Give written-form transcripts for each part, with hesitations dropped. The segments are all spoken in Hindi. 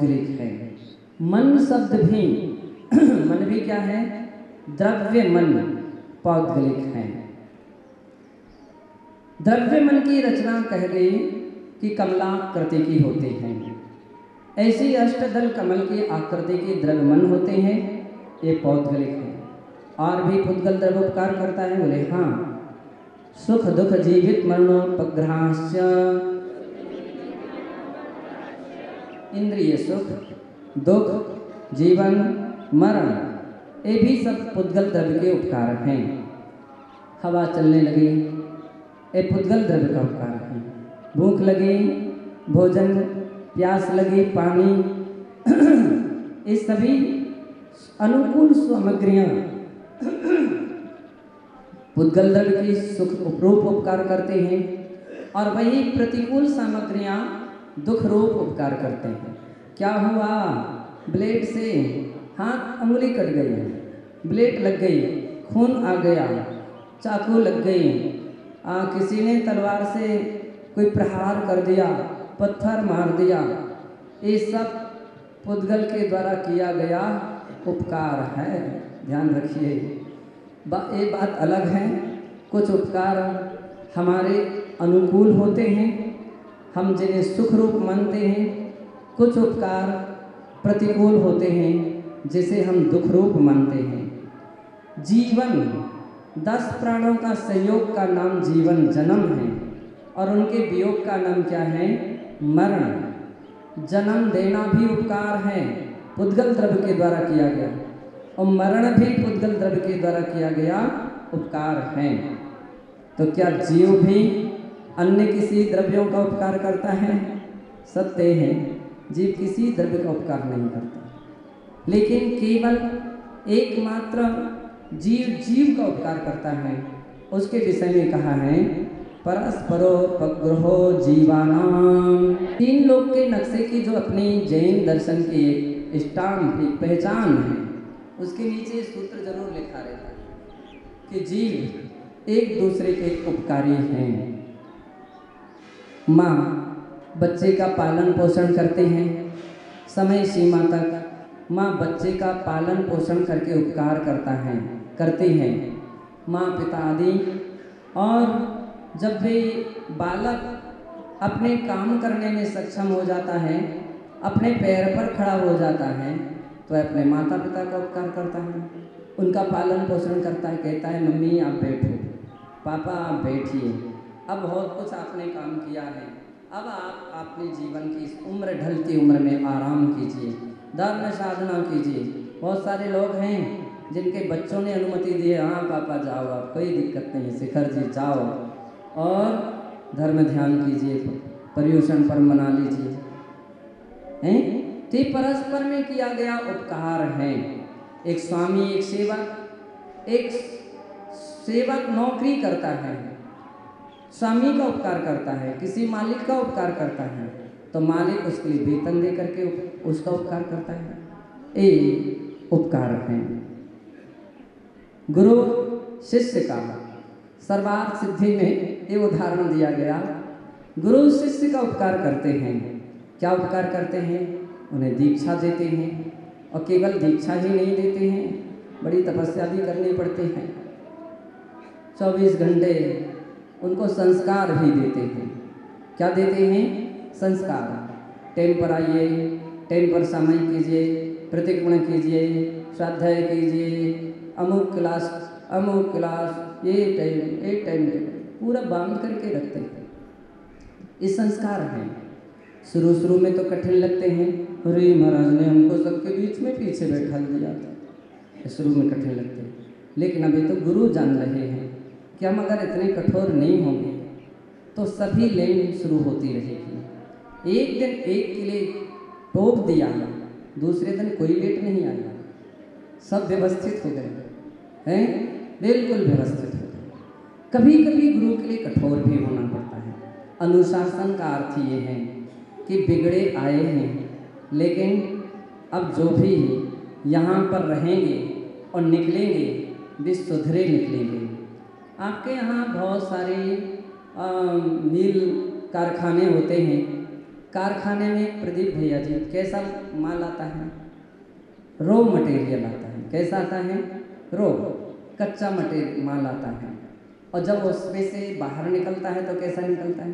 पौद्गलिक है। मन शब्द भी मन भी क्या है? द्रव्य मन पौद्गलिक है। द्रव्य मन की रचना कह गई कि कमलाकृति की होती है। ऐसी अष्टदल कमल की आकृति के द्रव्य मन होते हैं, ये पौद्गलिक है। और भी पुद्गल द्रव्य उपकार करता है, बोले हाँ। सुख दुख जीवित मरणोपग्रहाश्च, इंद्रिय सुख दुख जीवन मरण, ये भी सब पुद्गल द्रव्य के उपकार हैं। हवा चलने लगी, ये पुद्गल द्रव्य का उपकार है। भूख लगी भोजन, प्यास लगी पानी, ये सभी अनुकूल सामग्रियाँ पुद्गल द्रव्य की सुख रूप उपकार करते हैं, और वही प्रतिकूल सामग्रियाँ दुख रूप उपकार करते हैं। क्या हुआ? ब्लेड से हाथ अंगुली कट गई, ब्लेड लग गई, खून आ गया, चाकू लग गई, किसी ने तलवार से कोई प्रहार कर दिया, पत्थर मार दिया, ये सब पुद्गल के द्वारा किया गया उपकार है। ध्यान रखिए, ये बात अलग है। कुछ उपकार हमारे अनुकूल होते हैं, हम जिन्हें सुख रूप मानते हैं। कुछ उपकार प्रतिकूल होते हैं, जिसे हम दुख रूप मानते हैं। जीवन 10 प्राणों का संयोग का नाम जीवन जन्म है, और उनके वियोग का नाम क्या है? मरण। जन्म देना भी उपकार है, पुद्गल द्रव्य के द्वारा किया गया, और मरण भी पुद्गल द्रव्य के द्वारा किया गया उपकार है। तो क्या जीव भी अन्य किसी द्रव्यों का उपकार करता है? सत्य है, जीव किसी द्रव्य का उपकार नहीं करता, लेकिन केवल एकमात्र जीव जीव का उपकार करता है। उसके विषय में कहा है परस्परोपग्रहो जीवानाम। 3 लोक के नक्शे की जो अपनी जैन दर्शन की एक स्टाम्प, एक पहचान है, उसके नीचे सूत्र जरूर लिखा रहता है कि जीव एक दूसरे के उपकारी हैं। माँ बच्चे का पालन पोषण करते हैं, समय सीमा तक माँ बच्चे का पालन पोषण करके उपकार करते हैं, माँ पिता आदि। और जब भी बालक अपने काम करने में सक्षम हो जाता है, अपने पैर पर खड़ा हो जाता है, तो अपने माता पिता का उपकार करता है, उनका पालन पोषण करता है, कहता है मम्मी आप बैठो, पापा आप बैठिए, अब बहुत कुछ आपने काम किया है, अब आप अपने जीवन की इस उम्र ढलती उम्र में आराम कीजिए, धर्म साधना कीजिए। बहुत सारे लोग हैं जिनके बच्चों ने अनुमति दी है, हाँ पापा जाओ, आप कोई दिक्कत नहीं, शिखर जी जाओ और धर्म ध्यान कीजिए, पर्युषण पर्व मना लीजिए, हैं? तो परस्पर में किया गया उपकार है। एक स्वामी एक सेवक नौकरी करता है, स्वामी का उपकार करता है, किसी मालिक का उपकार करता है, तो मालिक उसके लिए वेतन दे करके उसका उपकार करता है, ये उपकार है। गुरु शिष्य का सर्वार्थ सिद्धि में ये उदाहरण दिया गया। गुरु शिष्य का उपकार करते हैं। क्या उपकार करते हैं? उन्हें दीक्षा देते हैं, और केवल दीक्षा ही नहीं देते हैं, बड़ी तपस्या भी करनी पड़ती है। 24 घंटे उनको संस्कार भी देते हैं। क्या देते हैं? संस्कार। टाइम पर आइए, टाइम पर समय कीजिए, प्रतिक्रमण कीजिए, स्वाध्याय कीजिए, अमुक क्लास ये टाइम पूरा बांध करके रखते हैं। ये संस्कार हैं। शुरू में तो कठिन लगते हैं, अरे महाराज ने हमको सबके बीच में पीछे बैठा दिया था, शुरू में कठिन लगते हैं, लेकिन अभी तो गुरु जान रहे हैं कि हम अगर इतने कठोर नहीं होंगे तो सभी लेन शुरू होती रहेगी। एक दिन एक के लिए टोक दिया, दूसरे दिन कोई लेट नहीं आया, सब व्यवस्थित हो गए हैं, बिल्कुल व्यवस्थित हो गए। कभी कभी गुरु के लिए कठोर भी होना पड़ता है। अनुशासन का अर्थ ये है कि बिगड़े आए हैं, लेकिन अब जो भी यहाँ पर रहेंगे और निकलेंगे वे सुधरे निकलेंगे। आपके यहाँ बहुत सारे मिल कारखाने होते हैं, कारखाने में प्रदीप भैया जी कैसा माल आता है? रॉ मटेरियल आता है। कैसा आता है? रॉ, कच्चा मटेरियल माल आता है। और जब उसमें से बाहर निकलता है तो कैसा निकलता है?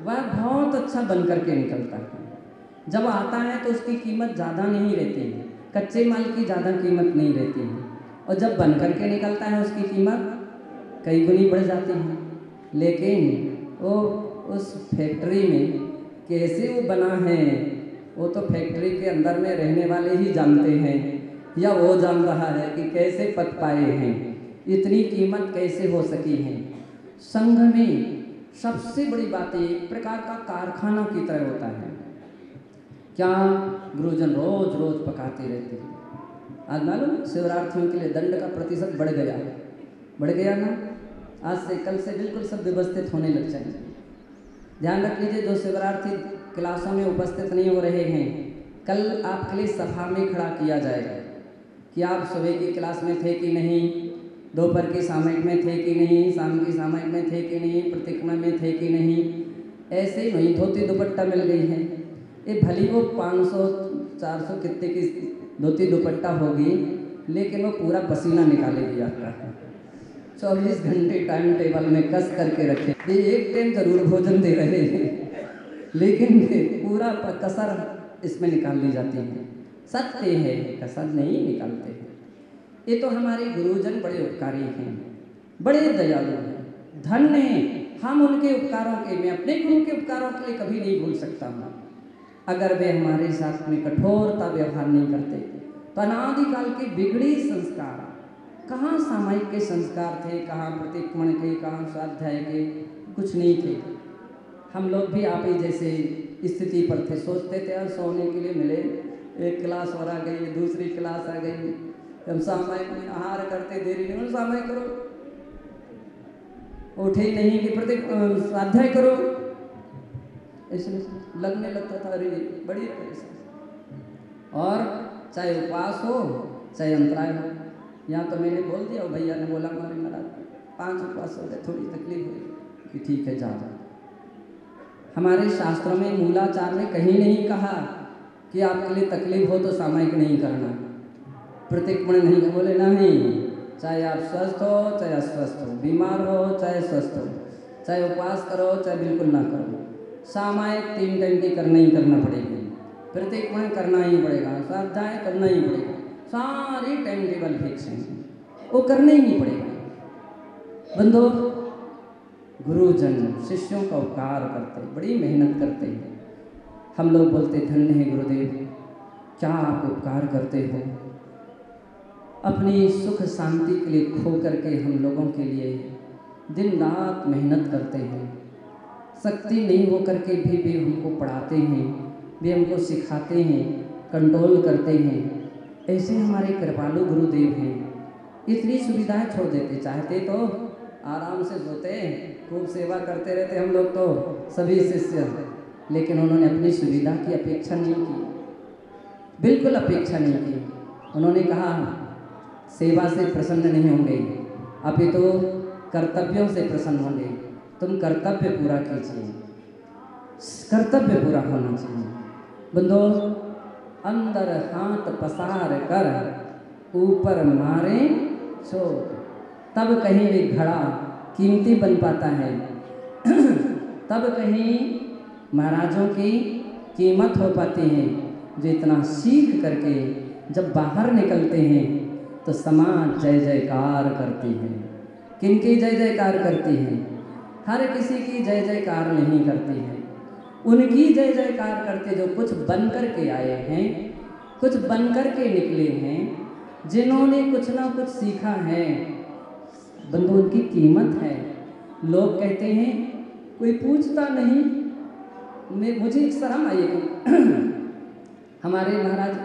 वह बहुत अच्छा बन करके निकलता है। जब आता है तो उसकी कीमत ज़्यादा नहीं रहती है, कच्चे माल की ज़्यादा कीमत नहीं रहती है। और जब बन करके निकलता है उसकी कीमत कई गुनी बढ़ जाती है। लेकिन वो उस फैक्ट्री में कैसे वो बना है, वो तो फैक्ट्री के अंदर में रहने वाले ही जानते हैं, या वो जान रहा है कि कैसे पक पाए हैं, इतनी कीमत कैसे हो सकी है। संघ में सबसे बड़ी बात एक प्रकार का कारखाना की तरह होता है। क्या गुरुजन रोज रोज पकाते रहते हैं। आज मालूम शिवरात्रियों के लिए दंड का प्रतिशत बढ़ गया ना। आज से कल से बिल्कुल सब व्यवस्थित होने लग जाएंगे। ध्यान रख लीजिए, जो शिवरार्थी क्लासों में उपस्थित नहीं हो रहे हैं, कल आपके लिए सभा में खड़ा किया जाएगा कि आप सुबह की क्लास में थे कि नहीं, दोपहर की सामयिक में थे कि नहीं, शाम की सामयिक में थे कि नहीं, प्रतिक्रमण में थे कि नहीं। ऐसे ही वही धोती दुपट्टा मिल गई है। ये भली वो 500-400 कितने की धोती दुपट्टा होगी, लेकिन वो पूरा पसीना निकालेगी आपका। 24 घंटे टाइम टेबल में कस करके रखे। ये एक टाइम जरूर भोजन दे रहे हैं, लेकिन पूरा कसर इसमें निकाल ली जाती है। सत्य है, कसर नहीं निकालते हैं। ये तो हमारे गुरुजन बड़े उपकारी हैं, बड़े दयालु हैं, धन्य हैं। हम उनके उपकारों के, मैं अपने गुरु के उपकारों के लिए कभी नहीं भूल सकता हूँ। अगर वे हमारे साथ में कठोरता व्यवहार नहीं करते तो अनादिकाल के बिगड़ी संस्कार, कहाँ सामायिक के संस्कार थे, कहाँ प्रतिक्रमण के, कहाँ स्वाध्याय के, कुछ नहीं थे। हम लोग भी आप ही जैसे स्थिति पर थे। सोचते थे यार सोने के लिए मिले, एक क्लास और आ गई, दूसरी क्लास आ गई, हम सामायिक में आहार करते देरी नहीं, सामायिक करो, उठे ही नहीं कि प्रति स्वाध्याय करो, ऐसे लगने लगता था। अरे बड़ी परेशानी। और चाहे उपवास हो चाहे अंतराय हो, यहाँ तो मैंने बोल दिया, भैया ने बोला हमारे महाराज 5 उपवास हो गए, थोड़ी तकलीफ हुई कि ठीक है जाओ। हमारे शास्त्रों में मूलाचार ने कहीं नहीं कहा कि आपके लिए तकलीफ हो तो सामायिक नहीं करना, प्रतिक्रमण नहीं। बोले नहीं, चाहे आप स्वस्थ हो चाहे अस्वस्थ हो, बीमार हो चाहे स्वस्थ हो, चाहे उपवास करो चाहे बिल्कुल ना करो, सामायिक 3 टाइम की करना ही करना पड़ेगी, प्रतिक्रमण करना ही पड़ेगा, स्वाध्याय करना ही पड़ेगा, सारी टाइम टेबल फिक्स है, वो करना ही नहीं पड़ेगा। बंधु, गुरुजन शिष्यों का उपकार करते, बड़ी मेहनत करते हैं। हम लोग बोलते धन्य है गुरुदेव, क्या आप उपकार करते हो। अपनी सुख शांति के लिए खो करके हम लोगों के लिए दिन रात मेहनत करते हैं। शक्ति नहीं हो करके भी वे हमको पढ़ाते हैं, वे हमको सिखाते हैं, कंट्रोल करते हैं। ऐसे हमारे कृपालु गुरुदेव हैं। इतनी सुविधाएं छोड़ देते, चाहते तो आराम से सोते, खूब सेवा करते रहते हम लोग तो सभी शिष्य, लेकिन उन्होंने अपनी सुविधा की अपेक्षा नहीं की, बिल्कुल अपेक्षा नहीं की। उन्होंने कहा सेवा से प्रसन्न नहीं होंगे, अपितु कर्तव्यों से प्रसन्न होंगे। तुम कर्तव्य पूरा कीजिए, कर्तव्य पूरा होना चाहिए। बंदो, अंदर हाथ पसार कर ऊपर मारे चोट, तब कहीं भी घड़ा कीमती बन पाता है। तब कहीं महाराजों की कीमत हो पाती है, जो इतना सीख करके जब बाहर निकलते हैं तो समाज जय जयकार करती है। किनकी जय जयकार करती है? हर किसी की जय जयकार नहीं करती है, उनकी जय जयकार करते जो कुछ बन कर के आए हैं, कुछ बन कर के निकले हैं, जिन्होंने कुछ ना कुछ सीखा है। बंधु, उनकी कीमत है। लोग कहते हैं कोई पूछता नहीं, मुझे एक शर्म आई कि हमारे महाराज,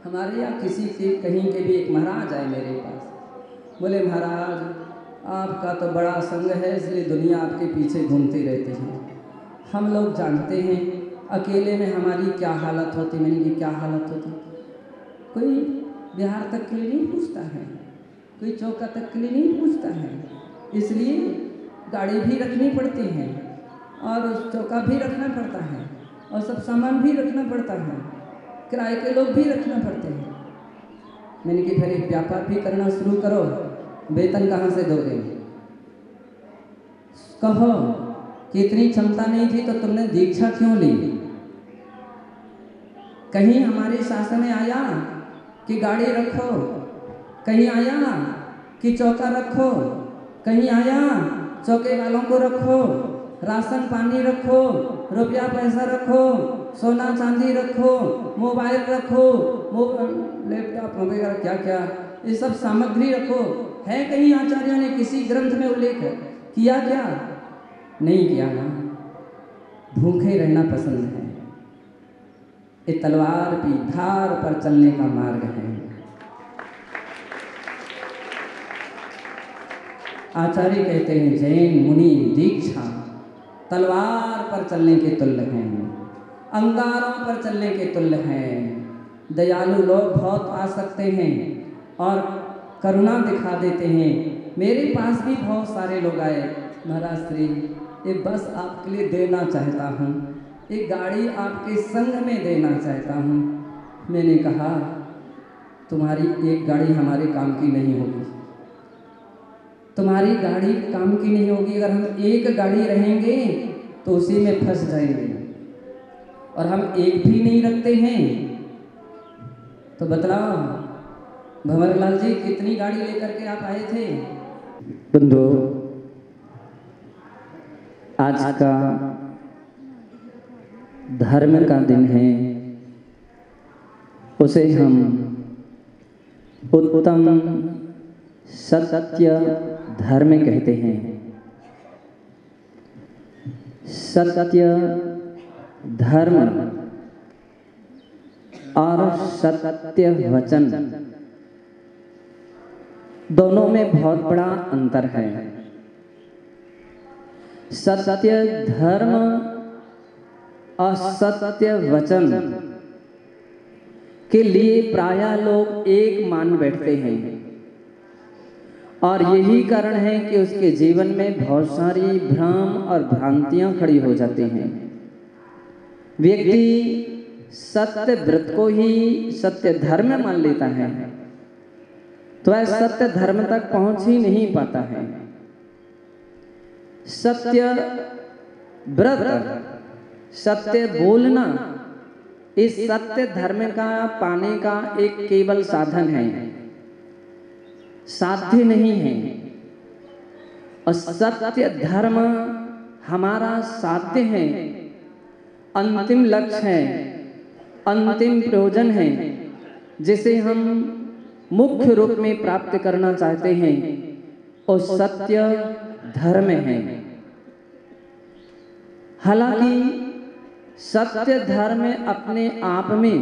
हमारे या किसी के कहीं के भी एक महाराज आए मेरे पास, बोले महाराज आपका तो बड़ा संग है, इसलिए दुनिया आपके पीछे घूमती रहती है। हम लोग जानते हैं अकेले में हमारी क्या हालत होती। मैंने की क्या हालत होती? कोई बिहार तक के लिए नहीं पूछता है, कोई चौका तक के लिए नहीं पूछता है। इसलिए गाड़ी भी रखनी पड़ती है और चौका भी रखना पड़ता है और सब सामान भी रखना पड़ता है, किराए के लोग भी रखना पड़ते हैं। मैंने कि फिर एक व्यापार भी करना शुरू करो, वेतन कहाँ से दोगे? कहो कि इतनी क्षमता नहीं थी तो तुमने दीक्षा क्यों ली? कहीं हमारे शासन में आया कि गाड़ी रखो, कहीं आया कि चौका रखो, कहीं आया चौके वालों को रखो, राशन पानी रखो, रुपया पैसा रखो, सोना चांदी रखो, मोबाइल रखो, लैपटॉप वगैरह क्या क्या ये सब सामग्री रखो। है कहीं आचार्य ने किसी ग्रंथ में उल्लेख किया क्या? नहीं किया ना। भूखे रहना पसंद है। ये तलवार की धार पर चलने का मार्ग है। आचार्य कहते हैं जैन मुनि दीक्षा तलवार पर चलने के तुल्य हैं, अंगारों पर चलने के तुल्य हैं। दयालु लोग बहुत आ सकते हैं और करुणा दिखा देते हैं। मेरे पास भी बहुत सारे लोग आए, महाराज श्री ये बस आपके लिए देना चाहता हूँ, ये गाड़ी आपके संग में देना चाहता हूँ। मैंने कहा तुम्हारी एक गाड़ी हमारे काम की नहीं होगी, तुम्हारी गाड़ी काम की नहीं होगी। अगर हम एक गाड़ी रहेंगे तो उसी में फंस जाएंगे और हम एक भी नहीं रखते हैं। तो बतलाओ भंवरलाल जी कितनी गाड़ी लेकर के आप आए थे? बंधु, आज का धर्म का दिन है, उसे हम उत्तम सत्य धर्म कहते हैं। सत्य धर्म और सत्य वचन दोनों में बहुत बड़ा अंतर है। सत्य धर्म और सत्य वचन के लिए प्रायः लोग एक मान बैठते हैं और यही कारण है कि उसके जीवन में बहुत सारी भ्रम और भ्रांतियां खड़ी हो जाती हैं। व्यक्ति सत्य व्रत को ही सत्य धर्म मान लेता है तो वह सत्य धर्म तक पहुंच ही नहीं पाता है। सत्य व्रत, सत्य बोलना इस सत्य धर्म का पाने का एक केवल साधन है, साध्य नहीं है। और सत्य धर्म हमारा साध्य है, अंतिम लक्ष्य है, अंतिम प्रयोजन है, जिसे हम मुख्य रूप में प्राप्त करना चाहते हैं और सत्य धर्म है। हालांकि सत्य धर्म अपने आप में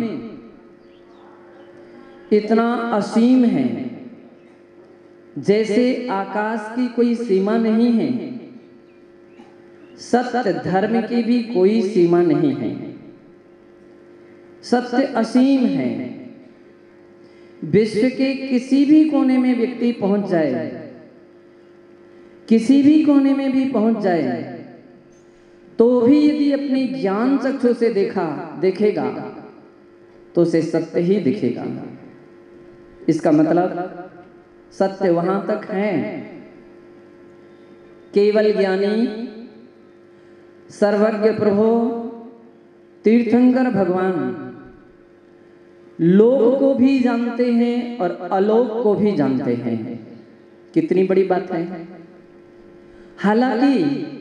इतना असीम है, जैसे आकाश की कोई सीमा नहीं है, सत्य धर्म की भी कोई सीमा नहीं है। सत्य असीम है। विश्व के किसी भी कोने में व्यक्ति पहुंच जाए, किसी भी कोने में भी पहुंच जाए, तो भी यदि अपनी ज्ञान चक्षु से देखेगा तो उसे सत्य ही दिखेगा। इसका मतलब सत्य वहां तक है। केवल ज्ञानी सर्वज्ञ प्रभु तीर्थंकर भगवान लोक को भी जानते हैं और अलोक को भी जानते हैं। कितनी बड़ी बात है। हालांकि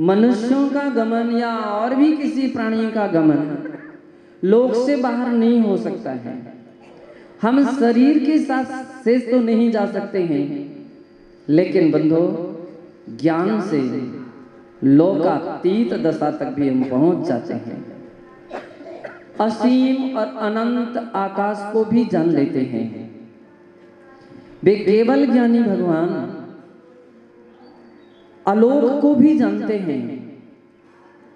मनुष्यों का गमन या और भी किसी प्राणी का गमन लोक से बाहर नहीं हो सकता है। हम शरीर के साथ शेष तो नहीं जा सकते हैं, लेकिन बंधु ज्ञान से लोकातीत दशा तक भी हम पहुंच जाते हैं। असीम और अनंत आकाश को भी जान लेते हैं। वे केवल ज्ञानी भगवान आलोक को भी जानते हैं।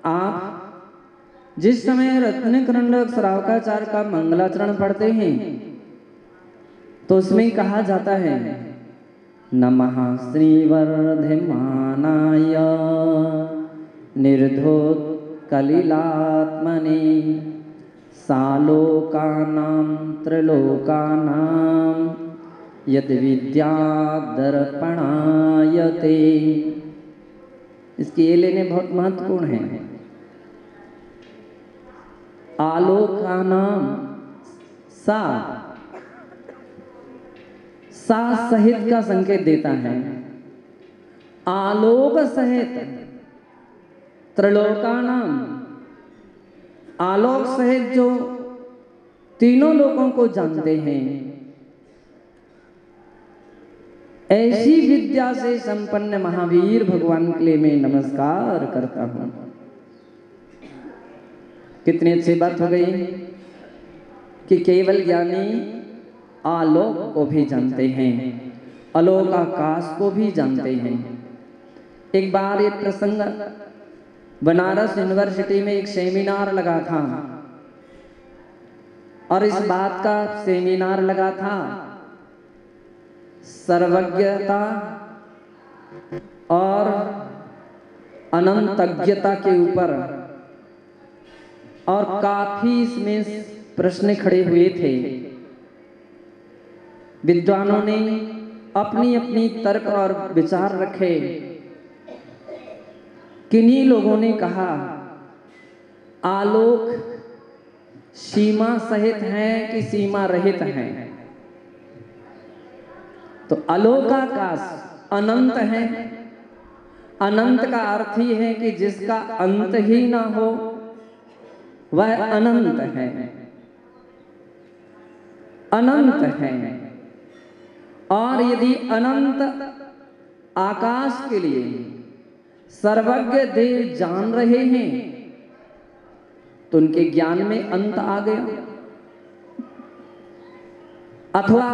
आप जिस समय रत्नकरंडक श्रावकाचार्य का मंगलाचरण पढ़ते हैं तो उसमें कहा जाता है नमः श्रीवर्धमानाय निर्धोत्कलिलात्मने सालोकानां त्रिलोकानां यद्विद्यादर्पणायते। इसकी ये लेने बहुत महत्वपूर्ण है। आलोकानाम सा सहित का संकेत देता है। आलोक सहित त्रिलोकानाम, आलोक सहित जो तीनों लोगों को जानते हैं, ऐसी विद्या से संपन्न महावीर भगवान के लिए मैं नमस्कार करता हूं। कितनी अच्छी बात हो गई कि केवल ज्ञानी आलोक को भी जानते हैं, आलोक आकाश को भी जानते हैं। एक बार ये प्रसंग बनारस यूनिवर्सिटी में एक सेमिनार लगा था, और इस बात का सेमिनार लगा था सर्वज्ञता और अनंतज्ञता के ऊपर, और काफी इसमें प्रश्न खड़े हुए थे। विद्वानों ने अपनी अपनी तर्क और विचार रखे। किन्हीं लोगों ने कहा आलोक सीमा सहित है कि सीमा रहित है। तो आलोकाकाश अनंत है। अनंत का अर्थ ही है कि जिसका अंत ही ना हो वह अनंत है, अनंत है। और यदि अनंत आकाश के लिए सर्वज्ञ देव जान रहे हैं तो उनके ज्ञान में अंत आ गया। अथवा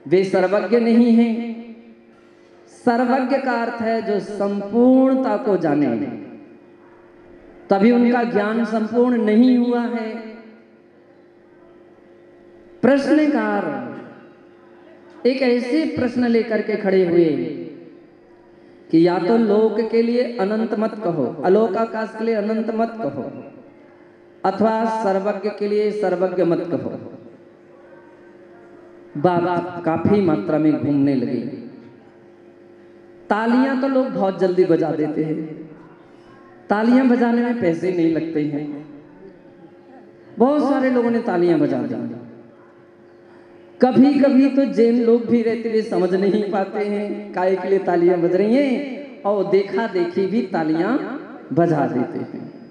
वे सर्वज्ञ नहीं हैं। सर्वज्ञ का अर्थ है जो संपूर्णता को जाने, तभी उनका ज्ञान संपूर्ण नहीं हुआ है। प्रश्नकार एक ऐसे प्रश्न लेकर के खड़े हुए कि या तो लोक के लिए अनंत मत कहो, अलोकाकाश के लिए अनंत मत कहो, अथवा सर्वज्ञ के लिए सर्वज्ञ मत कहो। बात काफी मात्रा में घूमने लगी। तालियां तो लोग बहुत जल्दी बजा देते हैं, तालियां बजाने में पैसे नहीं लगते हैं। बहुत सारे लोगों ने तालियां बजा दी। कभी कभी तो जैन लोग भी रहते हुए समझ नहीं पाते हैं काहे के लिए तालियां बज रही हैं, और देखा देखी भी तालियां बजा देते हैं।